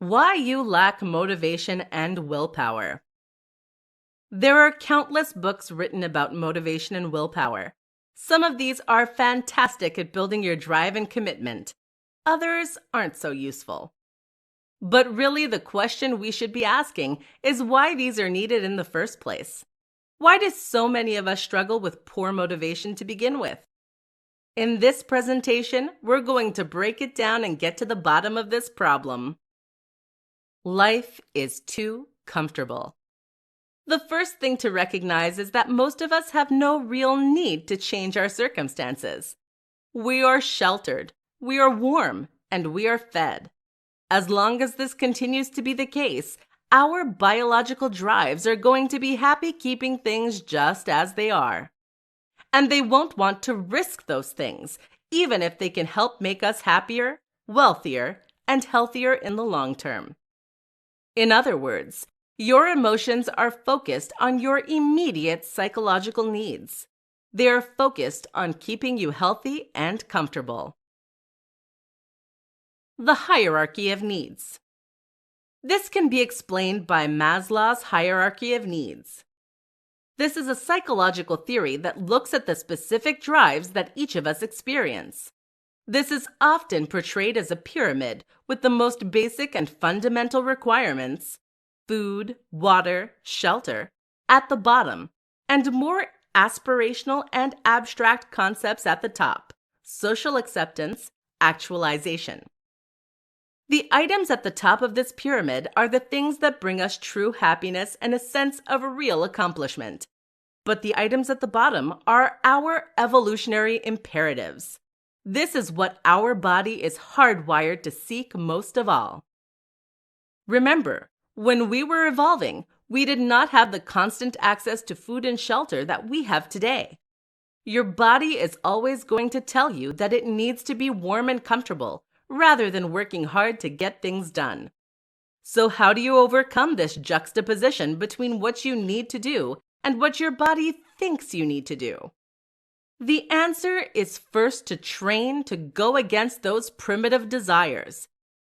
Why you lack motivation and willpower. There are countless books written about motivation and willpower. Some of these are fantastic at building your drive and commitment. Others aren't so useful. But really, the question we should be asking is why these are needed in the first place. Why do so many of us struggle with poor motivation to begin with? In this presentation, we're going to break it down and get to the bottom of this problem. Life is too comfortable. The first thing to recognize is that most of us have no real need to change our circumstances. We are sheltered, we are warm, and we are fed. As long as this continues to be the case, our biological drives are going to be happy keeping things just as they are. And they won't want to risk those things, even if they can help make us happier, wealthier, and healthier in the long term. In other words, your emotions are focused on your immediate psychological needs. They are focused on keeping you healthy and comfortable. The hierarchy of needs. This can be explained by Maslow's hierarchy of needs. This is a psychological theory that looks at the specific drives that each of us experience. This is often portrayed as a pyramid with the most basic and fundamental requirements, food, water, shelter, at the bottom, and more aspirational and abstract concepts at the top, social acceptance, actualization. The items at the top of this pyramid are the things that bring us true happiness and a sense of real accomplishment. But the items at the bottom are our evolutionary imperatives. This is what our body is hardwired to seek most of all. Remember, when we were evolving, we did not have the constant access to food and shelter that we have today. Your body is always going to tell you that it needs to be warm and comfortable, rather than working hard to get things done. So how do you overcome this juxtaposition between what you need to do and what your body thinks you need to do? The answer is first to train to go against those primitive desires.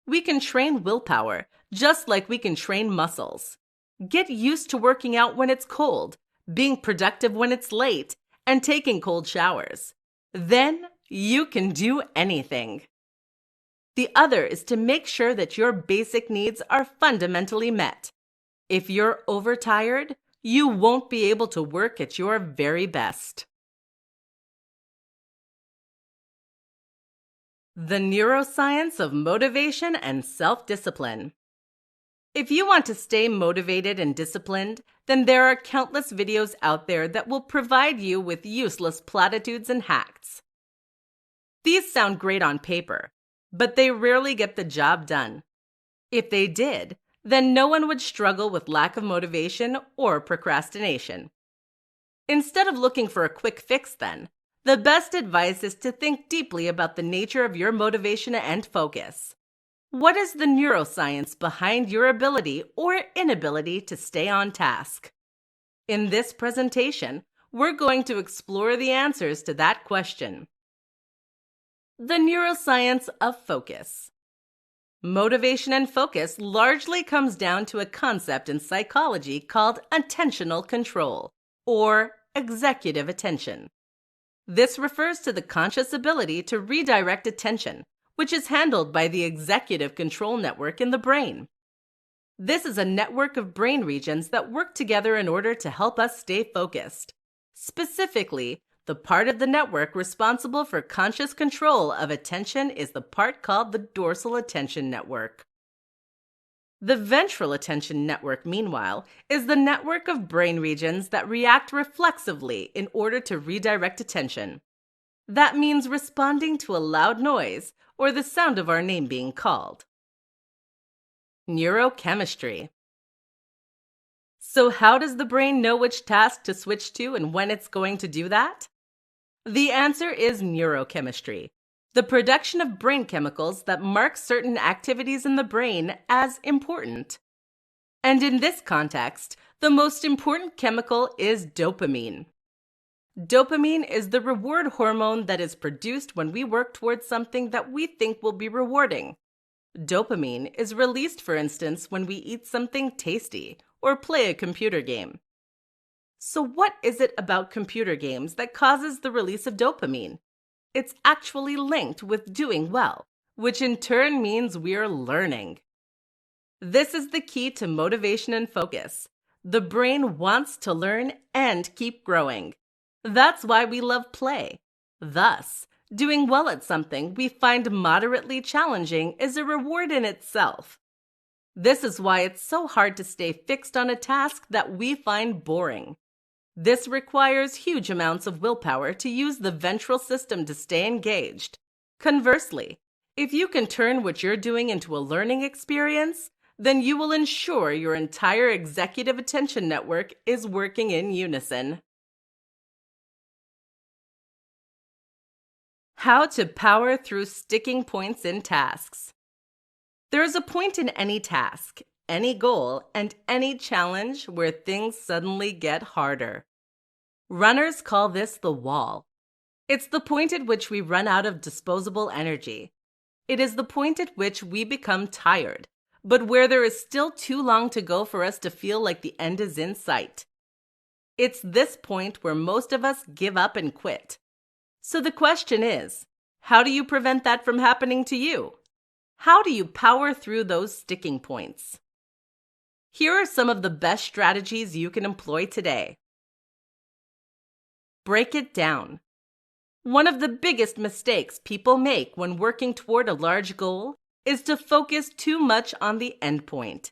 We can train willpower, just like we can train muscles. Get used to working out when it's cold, being productive when it's late, and taking cold showers. Then you can do anything. The other is to make sure that your basic needs are fundamentally met. If you're overtired, you won't be able to work at your very best. The neuroscience of motivation and self-discipline. If you want to stay motivated and disciplined, then there are countless videos out there that will provide you with useless platitudes and hacks. These sound great on paper, but they rarely get the job done. If they did, then no one would struggle with lack of motivation or procrastination. Instead of looking for a quick fix then, the best advice is to think deeply about the nature of your motivation and focus. What is the neuroscience behind your ability or inability to stay on task? In this presentation, we're going to explore the answers to that question. The neuroscience of focus. Motivation and focus largely comes down to a concept in psychology called attentional control, or executive attention. This refers to the conscious ability to redirect attention, which is handled by the executive control network in the brain. This is a network of brain regions that work together in order to help us stay focused. Specifically, the part of the network responsible for conscious control of attention is the part called the dorsal attention network. The ventral attention network, meanwhile, is the network of brain regions that react reflexively in order to redirect attention. That means responding to a loud noise or the sound of our name being called. Neurochemistry. So how does the brain know which task to switch to and when it's going to do that? The answer is neurochemistry, the production of brain chemicals that mark certain activities in the brain as important. And in this context, the most important chemical is dopamine. Dopamine is the reward hormone that is produced when we work towards something that we think will be rewarding. Dopamine is released, for instance, when we eat something tasty or play a computer game. So, what is it about computer games that causes the release of dopamine? It's actually linked with doing well, which in turn means we're learning. This is the key to motivation and focus. The brain wants to learn and keep growing. That's why we love play. Thus, doing well at something we find moderately challenging is a reward in itself. This is why it's so hard to stay fixed on a task that we find boring. This requires huge amounts of willpower to use the ventral system to stay engaged. Conversely, if you can turn what you're doing into a learning experience, then you will ensure your entire executive attention network is working in unison. How to power through sticking points in tasks. There is a point in any task, any goal, and any challenge where things suddenly get harder. Runners call this the wall. It's the point at which we run out of disposable energy. It is the point at which we become tired, but where there is still too long to go for us to feel like the end is in sight. It's this point where most of us give up and quit. So the question is, how do you prevent that from happening to you? How do you power through those sticking points? Here are some of the best strategies you can employ today. Break it down. One of the biggest mistakes people make when working toward a large goal is to focus too much on the endpoint.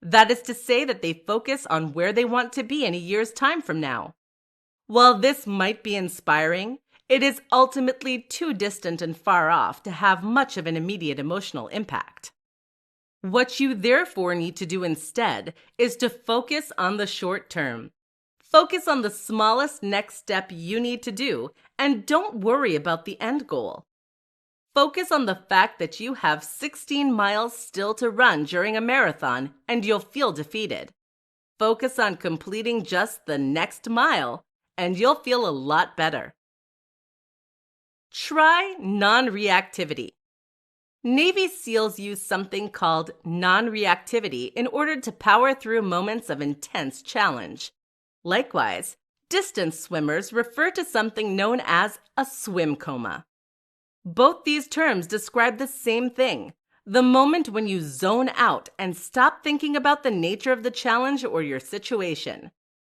That is to say that they focus on where they want to be in a year's time from now. While this might be inspiring, it is ultimately too distant and far off to have much of an immediate emotional impact. What you therefore need to do instead is to focus on the short term. Focus on the smallest next step you need to do, and don't worry about the end goal. Focus on the fact that you have 16 miles still to run during a marathon and you'll feel defeated. Focus on completing just the next mile and you'll feel a lot better. Try non-reactivity. Navy SEALs use something called non-reactivity in order to power through moments of intense challenge. Likewise, distance swimmers refer to something known as a swim coma. Both these terms describe the same thing, the moment when you zone out and stop thinking about the nature of the challenge or your situation.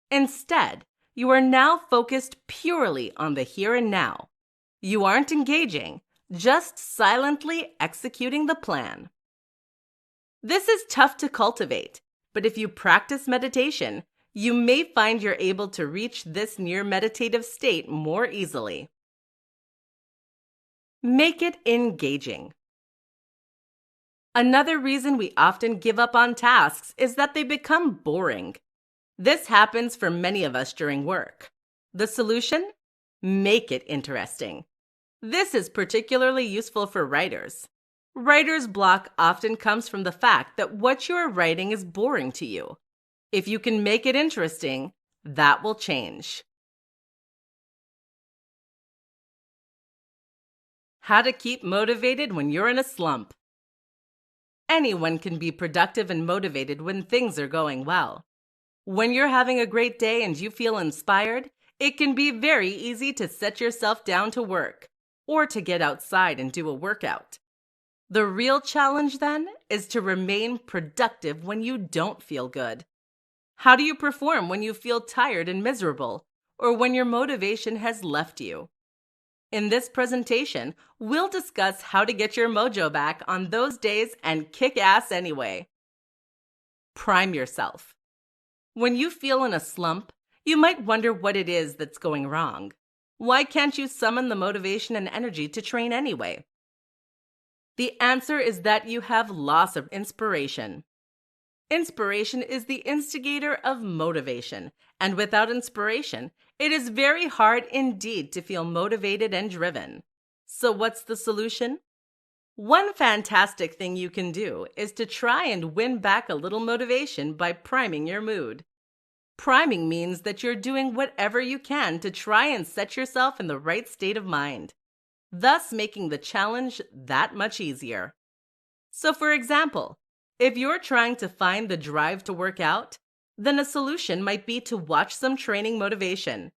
Instead, you are now focused purely on the here and now. You aren't engaging, just silently executing the plan. This is tough to cultivate, but if you practice meditation, you may find you're able to reach this near meditative state more easily. Make it engaging. Another reason we often give up on tasks is that they become boring. This happens for many of us during work. The solution? Make it interesting. This is particularly useful for writers. Writer's block often comes from the fact that what you are writing is boring to you. If you can make it interesting, that will change. How to keep motivated when you're in a slump. Anyone can be productive and motivated when things are going well. When you're having a great day and you feel inspired, it can be very easy to set yourself down to work or to get outside and do a workout. The real challenge then is to remain productive when you don't feel good. How do you perform when you feel tired and miserable, or when your motivation has left you? In this presentation, we'll discuss how to get your mojo back on those days and kick ass anyway. Prime yourself. When you feel in a slump, you might wonder what it is that's going wrong. Why can't you summon the motivation and energy to train anyway? The answer is that you have loss of inspiration. Inspiration is the instigator of motivation, and without inspiration, it is very hard indeed to feel motivated and driven. So what's the solution? One fantastic thing you can do is to try and win back a little motivation by priming your mood. Priming means that you're doing whatever you can to try and set yourself in the right state of mind, thus making the challenge that much easier. So, for example, if you're trying to find the drive to work out, then a solution might be to watch some training motivation.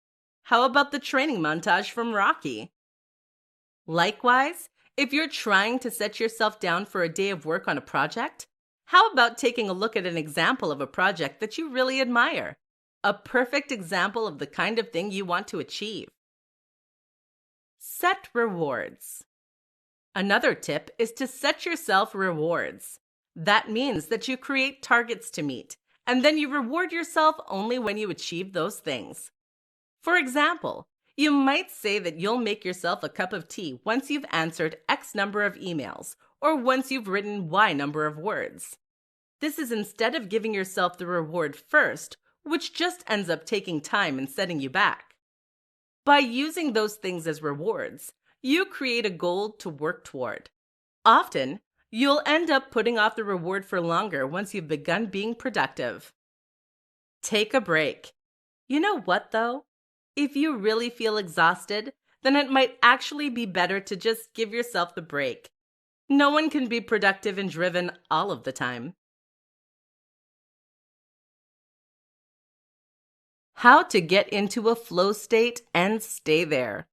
How about the training montage from Rocky? Likewise, if you're trying to set yourself down for a day of work on a project, how about taking a look at an example of a project that you really admire? A perfect example of the kind of thing you want to achieve. Set rewards. Another tip is to set yourself rewards. That means that you create targets to meet, and then you reward yourself only when you achieve those things. For example, you might say that you'll make yourself a cup of tea once you've answered X number of emails, or once you've written Y number of words. This is instead of giving yourself the reward first, which just ends up taking time and setting you back. By using those things as rewards, you create a goal to work toward. Often, you'll end up putting off the reward for longer once you've begun being productive. Take a break. You know what, though? If you really feel exhausted, then it might actually be better to just give yourself the break. No one can be productive and driven all of the time. How to get into a flow state and stay there.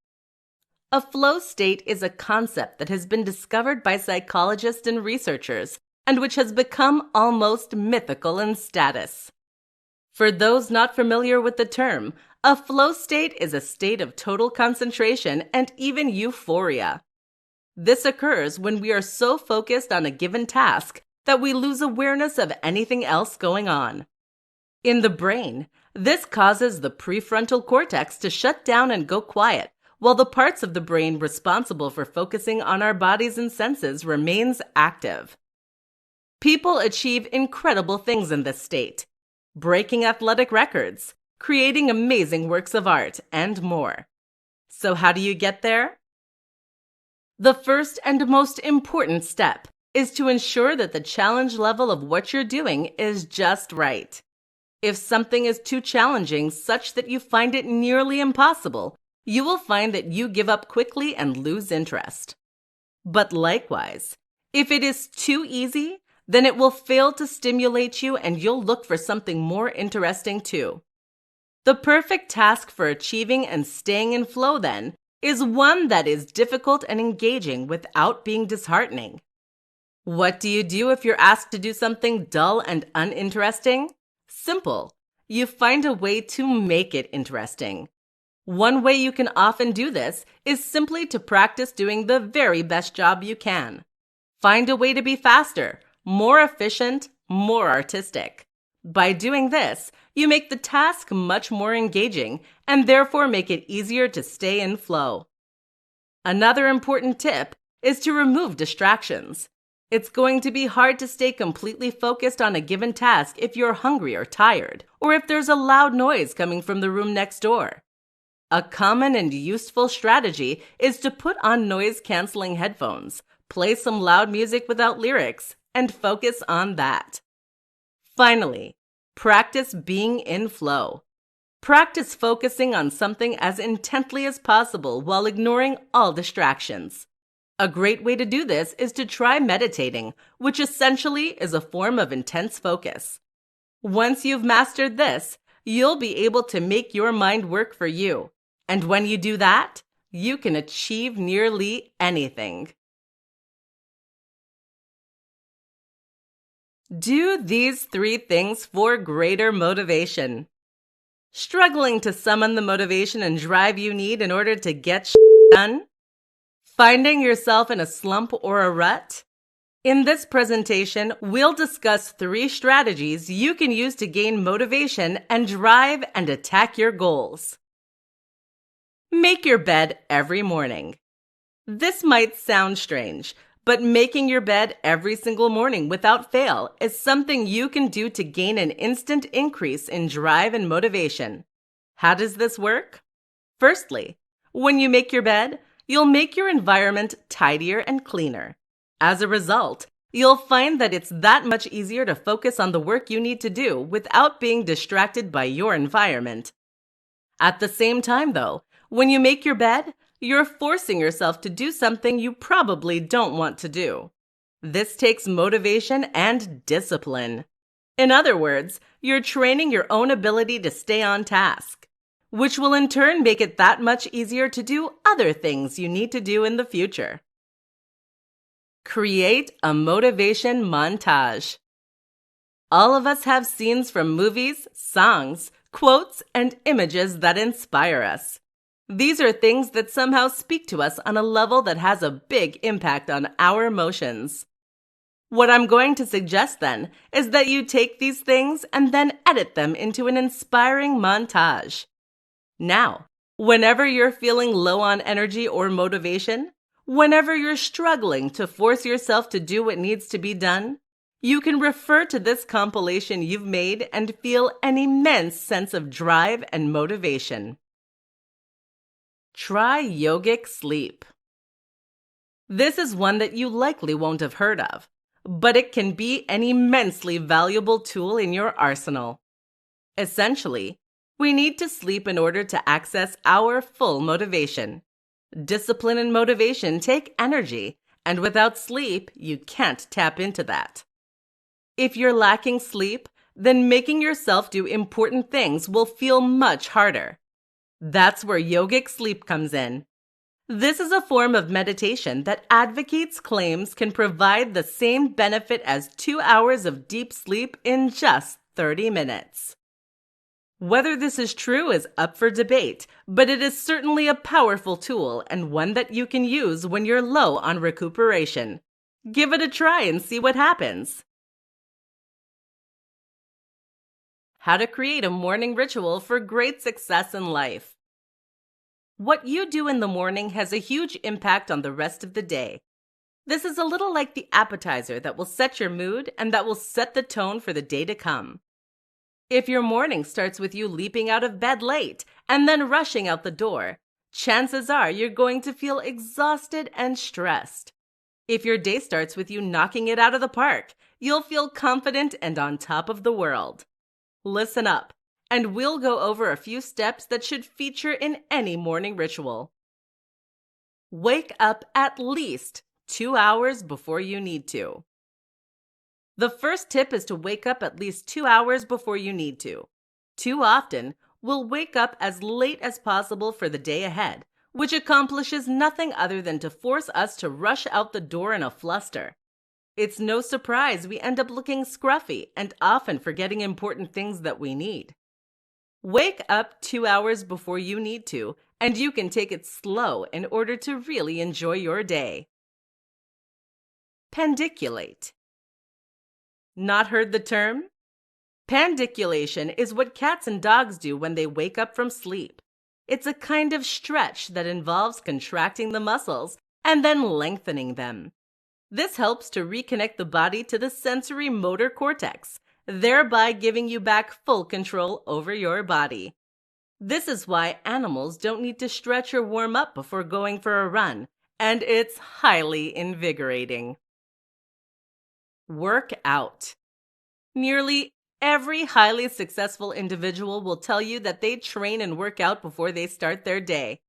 A flow state is a concept that has been discovered by psychologists and researchers, and which has become almost mythical in status. For those not familiar with the term, a flow state is a state of total concentration and even euphoria. This occurs when we are so focused on a given task that we lose awareness of anything else going on. In the brain, this causes the prefrontal cortex to shut down and go quiet, while the parts of the brain responsible for focusing on our bodies and senses remains active. People achieve incredible things in this state, breaking athletic records, creating amazing works of art, and more. So how do you get there? The first and most important step is to ensure that the challenge level of what you're doing is just right. If something is too challenging such that you find it nearly impossible, you will find that you give up quickly and lose interest. But likewise, if it is too easy, then it will fail to stimulate you and you'll look for something more interesting too. The perfect task for achieving and staying in flow, then, is one that is difficult and engaging without being disheartening. What do you do if you're asked to do something dull and uninteresting? Simple. You find a way to make it interesting. One way you can often do this is simply to practice doing the very best job you can. Find a way to be faster, more efficient, more artistic. By doing this, you make the task much more engaging and therefore make it easier to stay in flow. Another important tip is to remove distractions. It's going to be hard to stay completely focused on a given task if you're hungry or tired, or if there's a loud noise coming from the room next door. A common and useful strategy is to put on noise-canceling headphones, play some loud music without lyrics, and focus on that. Finally, practice being in flow. Practice focusing on something as intently as possible while ignoring all distractions. A great way to do this is to try meditating, which essentially is a form of intense focus. Once you've mastered this, you'll be able to make your mind work for you. And when you do that, you can achieve nearly anything. Do these 3 things for greater motivation. Struggling to summon the motivation and drive you need in order to get done? Finding yourself in a slump or a rut? In this presentation, we'll discuss 3 strategies you can use to gain motivation and drive and attack your goals. Make your bed every morning. This might sound strange, but making your bed every single morning without fail is something you can do to gain an instant increase in drive and motivation. How does this work? Firstly, when you make your bed, you'll make your environment tidier and cleaner. As a result, you'll find that it's that much easier to focus on the work you need to do without being distracted by your environment. At the same time, though, when you make your bed, you're forcing yourself to do something you probably don't want to do. This takes motivation and discipline. In other words, you're training your own ability to stay on task, which will in turn make it that much easier to do other things you need to do in the future. Create a motivation montage. All of us have scenes from movies, songs, quotes, and images that inspire us. These are things that somehow speak to us on a level that has a big impact on our emotions. What I'm going to suggest then is that you take these things and then edit them into an inspiring montage. Now, whenever you're feeling low on energy or motivation, whenever you're struggling to force yourself to do what needs to be done, you can refer to this compilation you've made and feel an immense sense of drive and motivation. Try yogic sleep. This is one that you likely won't have heard of, but it can be an immensely valuable tool in your arsenal. Essentially, we need to sleep in order to access our full motivation. Discipline and motivation take energy, and without sleep, you can't tap into that. If you're lacking sleep, then making yourself do important things will feel much harder. That's where yogic sleep comes in. This is a form of meditation that advocates claims can provide the same benefit as 2 hours of deep sleep in just 30 minutes. Whether this is true is up for debate, but it is certainly a powerful tool and one that you can use when you're low on recuperation. Give it a try and see what happens. How to create a morning ritual for great success in life. What you do in the morning has a huge impact on the rest of the day. This is a little like the appetizer that will set your mood and that will set the tone for the day to come. If your morning starts with you leaping out of bed late and then rushing out the door, chances are you're going to feel exhausted and stressed. If your day starts with you knocking it out of the park, you'll feel confident and on top of the world. Listen up, and we'll go over a few steps that should feature in any morning ritual. Wake up at least 2 hours before you need to. The first tip is to wake up at least 2 hours before you need to. Too often, we'll wake up as late as possible for the day ahead, which accomplishes nothing other than to force us to rush out the door in a fluster. It's no surprise we end up looking scruffy and often forgetting important things that we need. Wake up 2 hours before you need to, and you can take it slow in order to really enjoy your day. Pandiculate. Not heard the term? Pandiculation is what cats and dogs do when they wake up from sleep. It's a kind of stretch that involves contracting the muscles and then lengthening them. This helps to reconnect the body to the sensory motor cortex, thereby giving you back full control over your body. This is why animals don't need to stretch or warm up before going for a run, and it's highly invigorating. Work out. Nearly every highly successful individual will tell you that they train and work out before they start their day.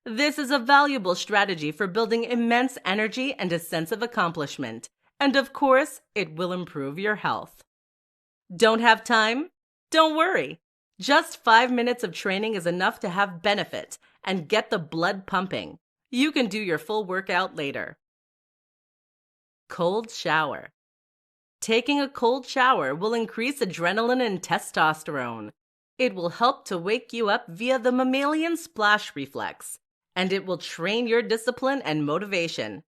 This is a valuable strategy for building immense energy and a sense of accomplishment, and of course, it will improve your health. Don't have time? Don't worry. Just 5 minutes of training is enough to have benefit and get the blood pumping. You can do your full workout later. Cold shower. Taking a cold shower will increase adrenaline and testosterone. It will help to wake you up via the mammalian splash reflex, and it will train your discipline and motivation.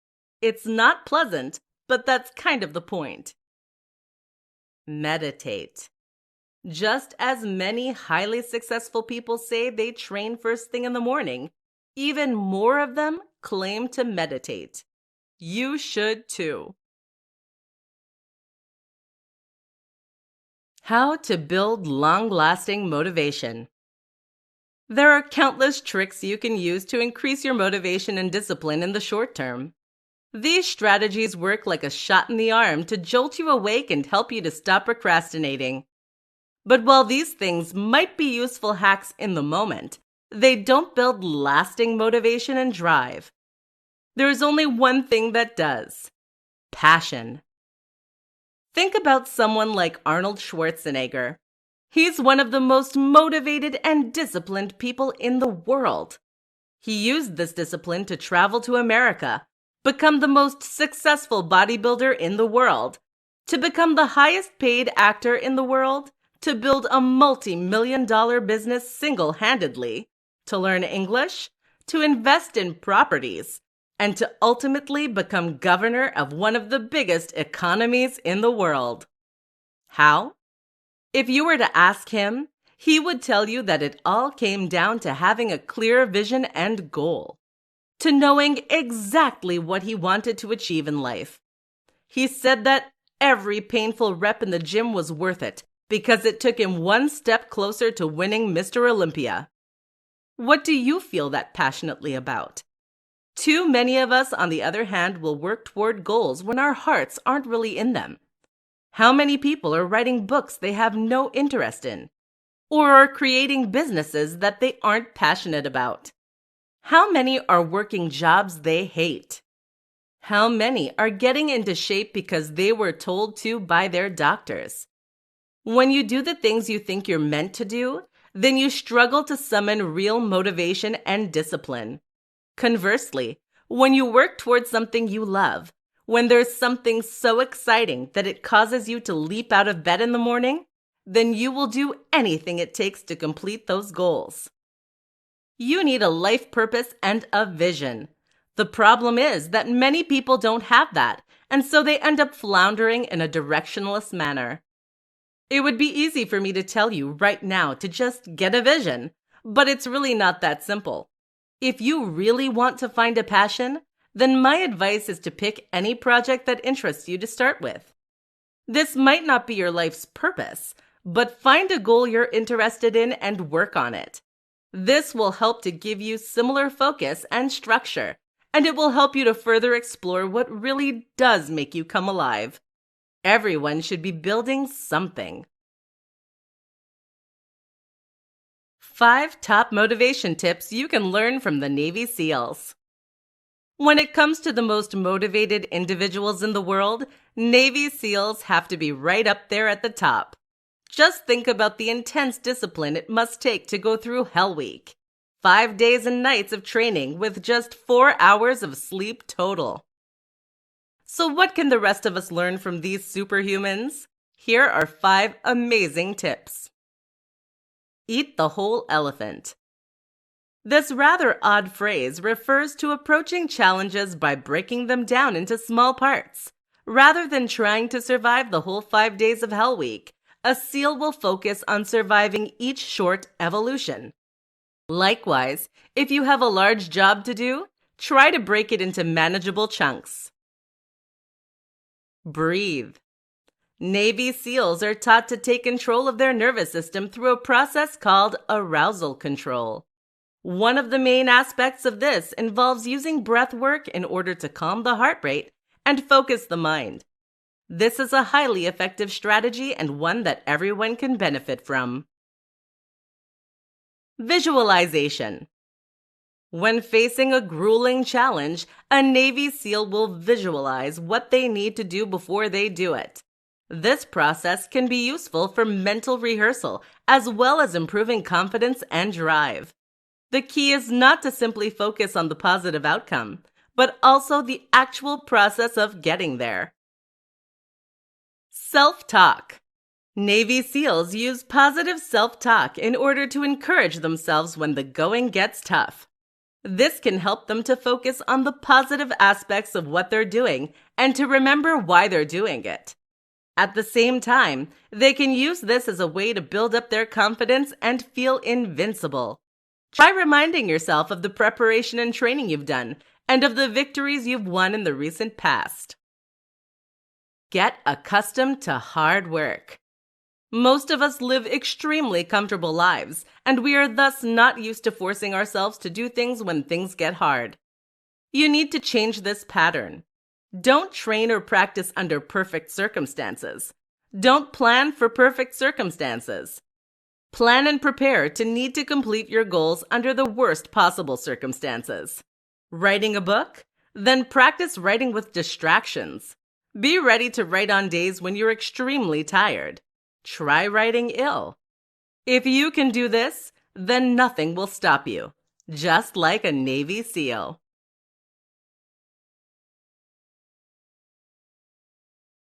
It's not pleasant, but that's kind of the point. Meditate. Just as many highly successful people say they train first thing in the morning, even more of them claim to meditate. You should too. How to build long-lasting motivation. There are countless tricks you can use to increase your motivation and discipline in the short term. These strategies work like a shot in the arm to jolt you awake and help you to stop procrastinating. But while these things might be useful hacks in the moment, they don't build lasting motivation and drive. There is only one thing that does: passion. Think about someone like Arnold Schwarzenegger. He's one of the most motivated and disciplined people in the world. He used this discipline to travel to America, become the most successful bodybuilder in the world, to become the highest paid actor in the world, to build a multi-million-dollar business single-handedly, to learn English, to invest in properties, and to ultimately become governor of one of the biggest economies in the world. How? If you were to ask him, he would tell you that it all came down to having a clear vision and goal, to knowing exactly what he wanted to achieve in life. He said that every painful rep in the gym was worth it because it took him one step closer to winning Mr. Olympia. What do you feel that passionately about? Too many of us, on the other hand, will work toward goals when our hearts aren't really in them. How many people are writing books they have no interest in? Or are creating businesses that they aren't passionate about? How many are working jobs they hate? How many are getting into shape because they were told to by their doctors? When you do the things you think you're meant to do, then you struggle to summon real motivation and discipline. Conversely, when you work towards something you love, when there's something so exciting that it causes you to leap out of bed in the morning, then you will do anything it takes to complete those goals. You need a life purpose and a vision. The problem is that many people don't have that, and so they end up floundering in a directionless manner. It would be easy for me to tell you right now to just get a vision, but it's really not that simple. If you really want to find a passion, then my advice is to pick any project that interests you to start with. This might not be your life's purpose, but find a goal you're interested in and work on it. This will help to give you similar focus and structure, and it will help you to further explore what really does make you come alive. Everyone should be building something. 5 top motivation tips you can learn from the Navy SEALs. When it comes to the most motivated individuals in the world, Navy SEALs have to be right up there at the top. Just think about the intense discipline it must take to go through Hell Week. 5 days and nights of training with just 4 hours of sleep total. So what can the rest of us learn from these superhumans? Here are 5 amazing tips. Eat the whole elephant. This rather odd phrase refers to approaching challenges by breaking them down into small parts. Rather than trying to survive the whole 5 days of Hell Week, a SEAL will focus on surviving each short evolution. Likewise, if you have a large job to do, try to break it into manageable chunks. Breathe. Navy SEALs are taught to take control of their nervous system through a process called arousal control. One of the main aspects of this involves using breath work in order to calm the heart rate and focus the mind. This is a highly effective strategy and one that everyone can benefit from. Visualization. When facing a grueling challenge, a Navy SEAL will visualize what they need to do before they do it. This process can be useful for mental rehearsal as well as improving confidence and drive. The key is not to simply focus on the positive outcome, but also the actual process of getting there. Self-talk. Navy SEALs use positive self-talk in order to encourage themselves when the going gets tough. This can help them to focus on the positive aspects of what they're doing and to remember why they're doing it. At the same time, they can use this as a way to build up their confidence and feel invincible. Try reminding yourself of the preparation and training you've done and of the victories you've won in the recent past. Get accustomed to hard work. Most of us live extremely comfortable lives, and we are thus not used to forcing ourselves to do things when things get hard. You need to change this pattern. Don't train or practice under perfect circumstances. Don't plan for perfect circumstances. Plan and prepare to need to complete your goals under the worst possible circumstances. Writing a book? Then practice writing with distractions. Be ready to write on days when you're extremely tired. Try writing ill. If you can do this, then nothing will stop you, just like a Navy SEAL.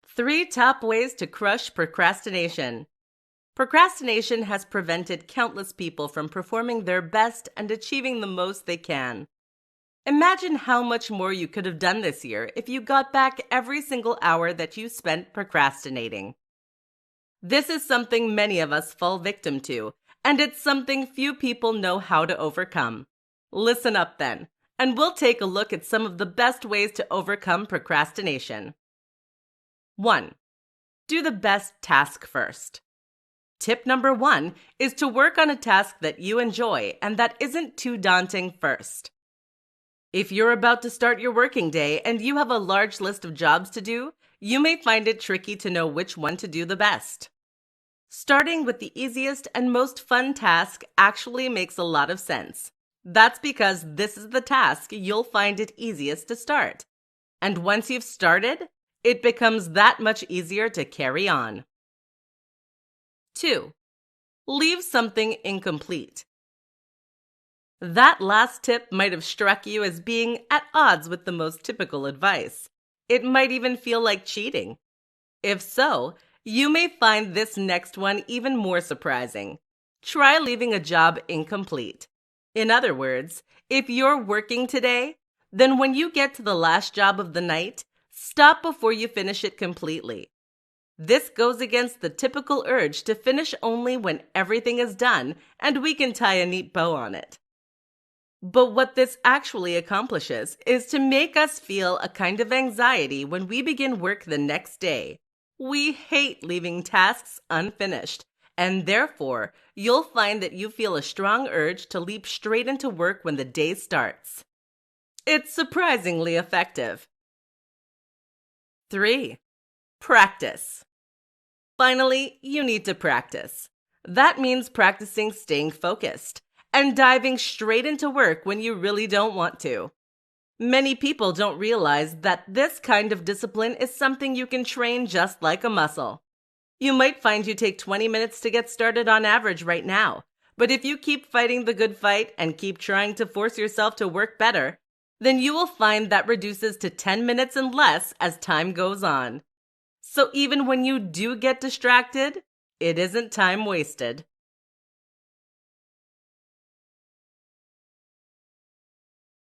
3 top ways to crush procrastination. Procrastination has prevented countless people from performing their best and achieving the most they can. Imagine how much more you could have done this year if you got back every single hour that you spent procrastinating. This is something many of us fall victim to, and it's something few people know how to overcome. Listen up then, and we'll take a look at some of the best ways to overcome procrastination. 1. Do the best task first. Tip number 1 is to work on a task that you enjoy and that isn't too daunting first. If you're about to start your working day and you have a large list of jobs to do, you may find it tricky to know which one to do the best. Starting with the easiest and most fun task actually makes a lot of sense. That's because this is the task you'll find it easiest to start. And once you've started, it becomes that much easier to carry on. 2. Leave something incomplete. That last tip might have struck you as being at odds with the most typical advice. It might even feel like cheating. If so, you may find this next one even more surprising. Try leaving a job incomplete. In other words, if you're working today, then when you get to the last job of the night, stop before you finish it completely. This goes against the typical urge to finish only when everything is done and we can tie a neat bow on it. But what this actually accomplishes is to make us feel a kind of anxiety when we begin work the next day. We hate leaving tasks unfinished, and therefore, you'll find that you feel a strong urge to leap straight into work when the day starts. It's surprisingly effective. 3. Practice. Finally, you need to practice. That means practicing staying focused and diving straight into work when you really don't want to. Many people don't realize that this kind of discipline is something you can train just like a muscle. You might find you take 20 minutes to get started on average right now, but if you keep fighting the good fight and keep trying to force yourself to work better, then you will find that reduces to 10 minutes and less as time goes on. So even when you do get distracted, it isn't time wasted.